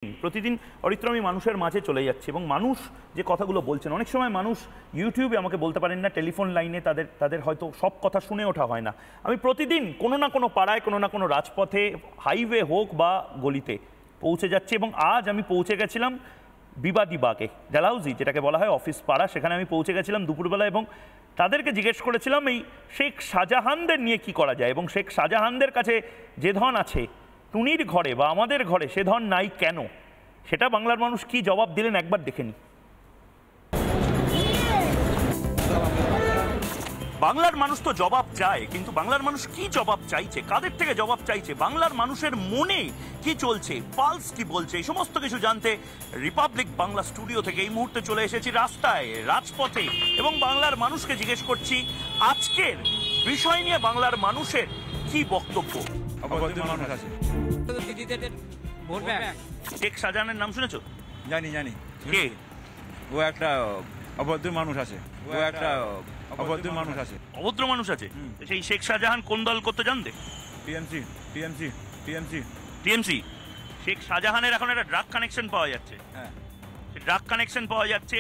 প্রতিদিন অরিত্র আমি মানুষের মাঝে চলে যাচ্ছি এবং মানুষ যে কথাগুলো বলছেন, অনেক সময় মানুষ ইউটিউবে আমাকে বলতে পারেন না, টেলিফোন লাইনে তাদের হয়তো সব কথা শুনে ওঠা হয় না। আমি প্রতিদিন কোনো না কোনো পাড়ায়, কোনো না কোনো রাজপথে, হাইওয়ে হোক বা গলিতে পৌঁছে যাচ্ছি এবং আজ আমি পৌঁছে গেছিলাম বিবাদী বাগে, ডালহাউজি যেটাকে বলা হয় অফিস পাড়া, সেখানে আমি পৌঁছে গেছিলাম দুপুরবেলা এবং তাদেরকে জিজ্ঞেস করেছিলাম এই শেখ শাহজাহানদের নিয়ে কি করা যায় এবং শেখ শাহজাহানদের কাছে যে ধন আছে টুনির ঘরে বা আমাদের ঘরে সে ধন নাই কেন, সেটা বাংলার মানুষ কি জবাব দিলেন একবার দেখে নি। বাংলার মানুষ তো জবাব চায়, কিন্তু বাংলার মানুষ কি জবাব চাইছে, কাদের থেকে জবাব চাইছে, বাংলার মানুষের মনে কি চলছে, পালস কি বলছে, এই সমস্ত কিছু জানতে রিপাবলিক বাংলা স্টুডিও থেকে এই মুহূর্তে চলে এসেছি রাস্তায়, রাজপথে এবং বাংলার মানুষকে জিজ্ঞেস করছি আজকের বিষয় নিয়ে বাংলার মানুষের কি বক্তব্য। শেখ শাহজাহানের নাম শুনেছো? জানি জানি। কে? ও একটা অভদ্র মানুষ আছে, ও একটা অভদ্র মানুষ আছে। অভদ্র মানুষ আছে? সেই শেখ শাহজাহান কোন দল করতে জানতে? TMC TMC TMC TMC. Sheikh শাহজাহানের এখন একটা ড্রাগ কানেকশন পাওয়া যাচ্ছে। হ্যাঁ, ড্রাগ কানেকশন পাওয়া যাচ্ছে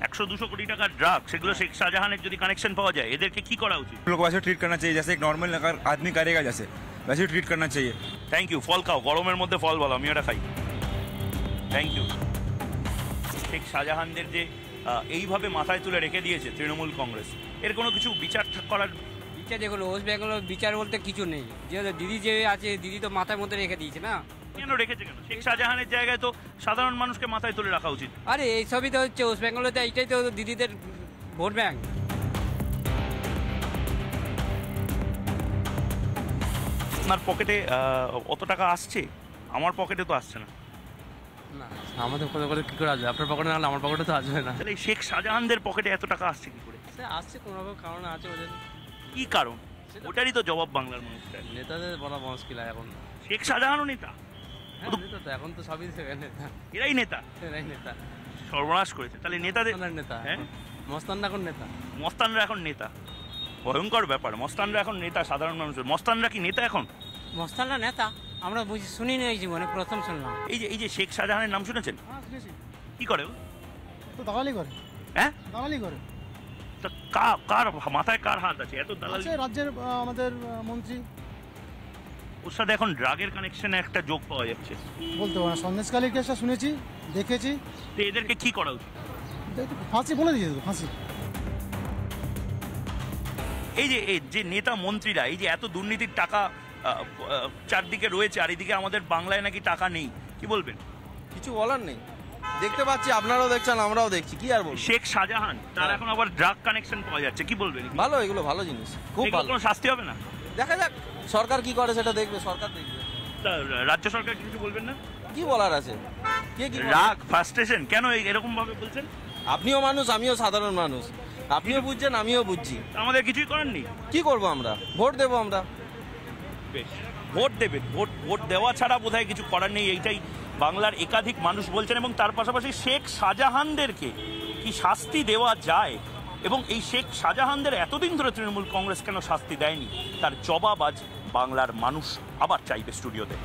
100-200 কোটি টাকার ড্রাগ, সেগুলো শেখ শাহজাহানের যদি কানেকশন পাওয়া যায় এদেরকে কি করা উচিত? लोग वैसे ट्रीट करना चाहिए जैसे एक नॉर्मल आदमी करेगा, जैसे वैसे ट्रीट करना चाहिए। Thank you. ফল খাও, গরমের মধ্যে ফল বলো, আমি ওটা খাই। Thank you. শেখ শাহজাহানদের যে এইভাবে মাথায় তুলে রেখে দিয়েছে তৃণমূল কংগ্রেস, এর কোনো কিছু বিচার করার? বিচার দেখুন, ওয়েস্ট বেঙ্গল বিচার বলতে কিছু নেই, যে দিদি যে আছে দিদি তো মাথার মধ্যে রেখে দিয়েছে না। কেন রেখেছে? কেন? শেখ শাহজাহানের জায়গায় তো সাধারণ মানুষকে মাথায় তুলে রাখা উচিত। আরে এইসবই তো হচ্ছে ওয়েস্ট বেঙ্গলে, তো এইটাই তো দিদিদের ভোট ব্যাংক। আপনার পকেটে অত টাকা আসছে? আমার পকেটে তো আসছে না। না, আমাদের পকেটে কী করে আসবে? আপনার পকেটে না হলে আমার পকেটে তো আসবে না। তাহলে শেখ শাহজাহানদের পকেটে এত টাকা আসছে কি করে? সে আসছে কোনো রকম কারণ আছে ওদের। কি কারণ? ওটারই তো জবাব বাংলার মানুষ চায়। নেতাদের বলা মুশকিল এখন। শেখ শাহজাহানও নেতা? হ্যাঁ, নেতা তো এখন তো সবই নেতা। এরাই নেতা? এরাই নেতা। সর্বনাশ করেছে। তাহলে নেতাদের নেতা, হ্যাঁ, মস্তানরা এখন নেতা। মস্তানরা এখন নেতা? ভয়ঙ্কর ব্যাপার। মস্তানরা এখন নেতা সাধারণ মানুষের। মস্তানরা কি নেতা এখন? মস্তানরা নেতা আমরা বুঝি শুনি না, এই জীবনে প্রথম শুনলাম। এই যে শেখ শাহজাহানের নাম শুনেছেন? কি করে ও? তো দালালি করে। হ্যাঁ, দালালি করে। তা কার মাথায় কার হাত আছে এত দালালি? রাজ্যের আমাদের মন্ত্রী। ওর সাথে এখন ড্রাগের কানেকশনে একটা যোগ পাওয়া যাচ্ছে। বলতে পারে সন্দেশকালীর কেসটা শুনেছি, দেখেছি। তো এদেরকে কি করা উচিত? ফাঁসি বলে দিয়েছে তো, ফাঁসি। এই যে নেতা মন্ত্রীরা এই যে এত দুর্নীতির টাকা চারদিকে রয়েছে আর এদিকে আমাদের বাংলায় নাকি টাকা নেই, কি বলবেন? কিছু বলার নেই, দেখতে পাচ্ছি, আপনারাও দেখছেন আমরাও দেখছি, কি আর বলবো। শেখ শাহজাহান তার এখন আবার ড্রাগ কানেকশন পাওয়া যাচ্ছে, কি বলবেন? ভালো, এগুলো ভালো জিনিস, খুব ভালো। কোনো শাস্তি হবে না? দেখা যাক সরকার কি করে, সেটা দেখবে, সরকার দেখবে। রাজ্য সরকার কিছু বলবেন না? কি বলার আছে? কে কি রাগ, ফ্রাস্ট্রেশন কেন এরকম ভাবে বলছেন? আপনিও মানুষ, আমিও সাধারণ মানুষ, আপনিও বুঝছেন আমিও বুঝছি। আমাদের কিছুই করার নেই। কি করবো আমরা? ভোট দেবো আমরা। বেশ, ভোট দেবেন। ভোট দেওয়া ছাড়া বোধহয় কিছু করার নেই, এইটাই বাংলার একাধিক মানুষ বলছেন। এবং তার পাশাপাশি শেখ শাহজাহানদেরকে কি শাস্তি দেওয়া যায় এবং এই শেখ শাহজাহানদের এতদিন ধরে তৃণমূল কংগ্রেস কেন শাস্তি দেয়নি, তার জবাব আজ বাংলার মানুষ আবার চাইবে স্টুডিওতে।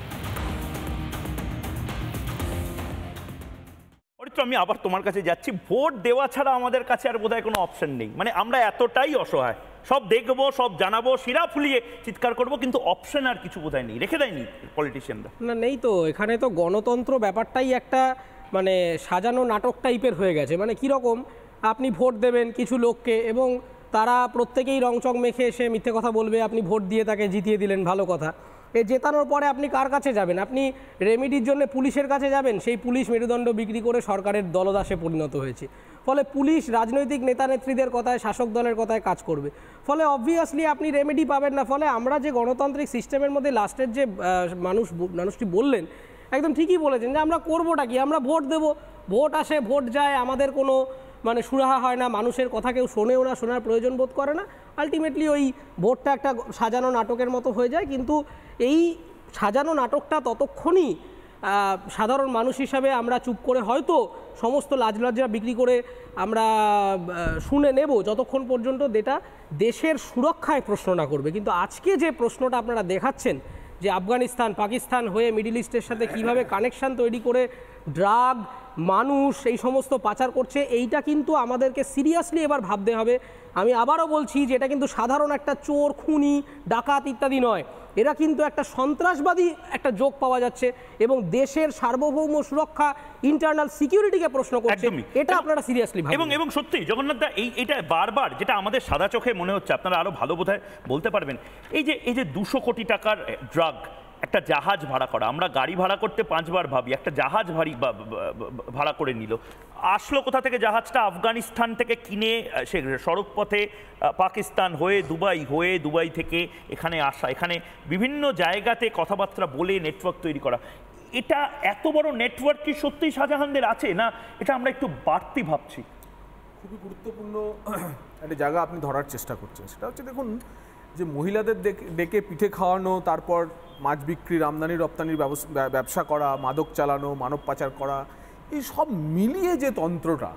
আমি আবার তোমার কাছে যাচ্ছি। ভোট দেওয়া ছাড়া আমাদের কাছে আর বোধহয় কোনো অপশন নেই। মানে আমরা এতটাই অসহায়, সব দেখবো, সব জানাবো, শিরা ফুলিয়ে চিৎকার করবো, কিন্তু অপশন আর কিছু বোধহয় নেই, রেখে দেয়নি পলিটিশিয়ানরা। না, নেই তো। এখানে তো গণতন্ত্র ব্যাপারটাই একটা মানে সাজানো নাটক টাইপের হয়ে গেছে। মানে কীরকম, আপনি ভোট দেবেন কিছু লোককে এবং তারা প্রত্যেকেই রংচং মেখে এসে মিথ্যে কথা বলবে, আপনি ভোট দিয়ে তাকে জিতিয়ে দিলেন, ভালো কথা। জেতানোর পরে আপনি কার কাছে যাবেন? আপনি রেমিডির জন্য পুলিশের কাছে যাবেন। সেই পুলিশ মেরুদণ্ড বিক্রি করে সরকারের দলদাসে পরিণত হয়েছে। ফলে পুলিশ রাজনৈতিক নেতা নেত্রীদের কথায়, শাসক দলের কথায় কাজ করবে। ফলে অবভিয়াসলি আপনি রেমেডি পাবেন না। ফলে আমরা যে গণতান্ত্রিক সিস্টেমের মধ্যে লাস্টের যে মানুষটি বললেন, একদম ঠিকই বলেছেন যে আমরা করবোটা কি? আমরা ভোট দেব, ভোট আসে, ভোট যায়, আমাদের কোনো মানে সুরাহা হয় না, মানুষের কথা কেউ শোনেও না, শোনার প্রয়োজন বোধ করে না। আলটিমেটলি ওই ভোটটা একটা সাজানো নাটকের মতো হয়ে যায়। কিন্তু এই সাজানো নাটকটা ততক্ষণই সাধারণ মানুষ হিসাবে আমরা চুপ করে হয়তো সমস্ত লাজলজ্জা বিক্রি করে আমরা শুনে নেব, যতক্ষণ পর্যন্ত যেটা দেশের সুরক্ষায় প্রশ্ন না করবে। কিন্তু আজকে যে প্রশ্নটা আপনারা দেখাচ্ছেন যে আফগানিস্তান পাকিস্তান হয়ে মিডল ইস্টের সাথে কিভাবে কানেকশান তৈরি করে ড্রাগ মানুষ এই সমস্ত পাচার করছে, এইটা কিন্তু আমাদেরকে সিরিয়াসলি এবার ভাবতে হবে। আমি আবারও বলছি যে এটা কিন্তু সাধারণ একটা চোর খুনি ডাকাত ইত্যাদি নয়, এরা কিন্তু একটা সন্ত্রাসবাদী একটা যোগ পাওয়া যাচ্ছে এবং দেশের সার্বভৌম সুরক্ষা ইন্টারনাল সিকিউরিটিকে প্রশ্ন করছে। এটা আপনারা সিরিয়াসলি ভাবুন। এবং সত্যি জগন্নাথ দা এটা বারবার যেটা আমাদের সাদা চোখে মনে হচ্ছে, আপনারা আরো ভালো বোধহয় বলতে পারবেন, এই যে 200 কোটি টাকার ড্রাগ, একটা জাহাজ ভাড়া করা, আমরা গাড়ি ভাড়া করতে 5 বার ভাবি, একটা জাহাজ ভাড়া করে নিল, আসলো কোথা থেকে জাহাজটা? আফগানিস্তান থেকে কিনে সে সড়ক পথে পাকিস্তান হয়ে দুবাই থেকে এখানে আসা, এখানে বিভিন্ন জায়গাতে কথাবার্তা বলে নেটওয়ার্ক তৈরি করা। এটা এত বড় নেটওয়ার্ক কি সত্যিই শাহজাহানদের আছে, না এটা আমরা একটু বাড়তি ভাবছি? খুবই গুরুত্বপূর্ণ একটা জায়গা আপনি ধরার চেষ্টা করছেন। সেটা হচ্ছে, দেখুন, যে মহিলাদের ডেকে পিঠে খাওয়ানো, তারপর মাছ বিক্রির আমদানি রপ্তানির ব্যবসা করা, মাদক চালানো, মানব পাচার করা, এই সব মিলিয়ে যে তন্ত্রটা,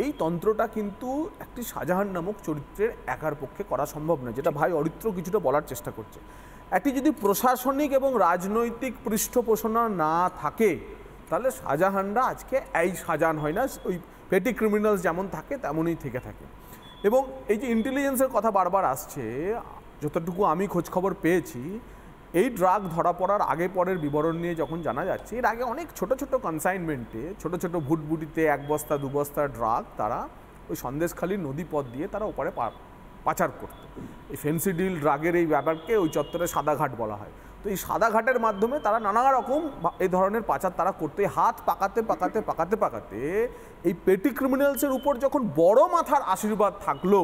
এই তন্ত্রটা কিন্তু একটি শাহজাহান নামক চরিত্রের একার পক্ষে করা সম্ভব নয়, যেটা ভাই অরিত্র কিছুটা বলার চেষ্টা করছে। একটি যদি প্রশাসনিক এবং রাজনৈতিক পৃষ্ঠপোষণা না থাকে, তাহলে শাহজাহানরা আজকে এই শাহজাহান হয় না, ওই পেটি ক্রিমিনালস যেমন থাকে তেমনই থেকে থাকে। এবং এই যে ইন্টেলিজেন্সের কথা বারবার আসছে, যতটুকু আমি খোঁজখবর পেয়েছি, এই ড্রাগ ধরা পড়ার আগে পরের বিবরণ নিয়ে যখন জানা যাচ্ছে, এর আগে অনেক ছোট ছোট কনসাইনমেন্টে, ছোট ছোট ভুটভুটিতে 1 বস্তা 2 বস্তা ড্রাগ তারা ওই সন্দেশখালীর নদীপথ দিয়ে তারা ওপারে পাচার করত। এই ফেন্সি ডিল ড্রাগের এই ব্যাপারকে ওই চত্বরে সাদাঘাট বলা হয়। তো এই সাদাঘাটের মাধ্যমে তারা নানা রকম এই ধরনের পাচার তারা করতে, হাত পাকাতে এই পেটি ক্রিমিনালসের উপর যখন বড় মাথার আশীর্বাদ থাকলো,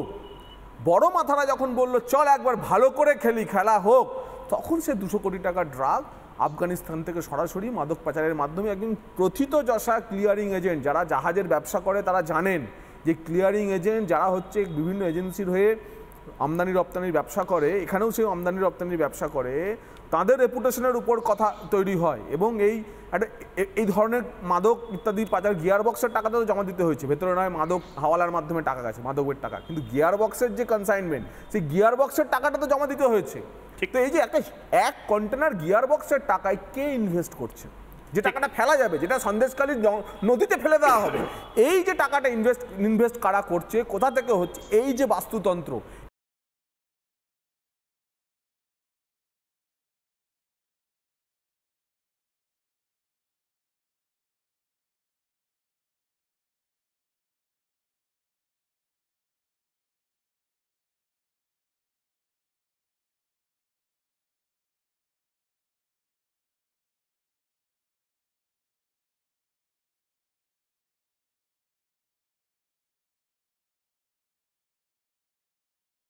বড় মাথারা যখন বললো চল একবার ভালো করে খেলা হোক, তখন সে 200 কোটি টাকার ড্রাগ আফগানিস্তান থেকে সরাসরি মাদক পাচারের মাধ্যমে একজন প্রথিতযশা ক্লিয়ারিং এজেন্ট, যারা জাহাজের ব্যবসা করে তারা জানেন যে ক্লিয়ারিং এজেন্ট যারা হচ্ছে বিভিন্ন এজেন্সির হয়ে আমদানি রপ্তানির ব্যবসা করে, এখানেও সেই আমদানি রপ্তানির ব্যবসা করে, তাদের রেপুটেশনের উপর কথা তৈরি হয়। এবং এই ধরনের মাদক ইত্যাদি পাচার গিয়ার বক্সের টাকাটা তো জমা দিতে হয়েছে, ভেতরে নয় মাদক হাওয়ালার মাধ্যমে টাকা গেছে, মাদকের টাকা, কিন্তু গিয়ার বক্সের যে কনসাইনমেন্ট, সেই গিয়ার বক্সের টাকাটা তো জমা দিতে হয়েছে। ঠিক, তো এই যে এক কন্টেনার গিয়ার বক্সের টাকায় কে ইনভেস্ট করছে, যে টাকাটা ফেলা যাবে, যেটা সন্দেশখালীর নদীতে ফেলে দেওয়া হবে, এই যে টাকাটা ইনভেস্ট কারা করছে, কোথা থেকে হচ্ছে, এই যে বাস্তুতন্ত্র,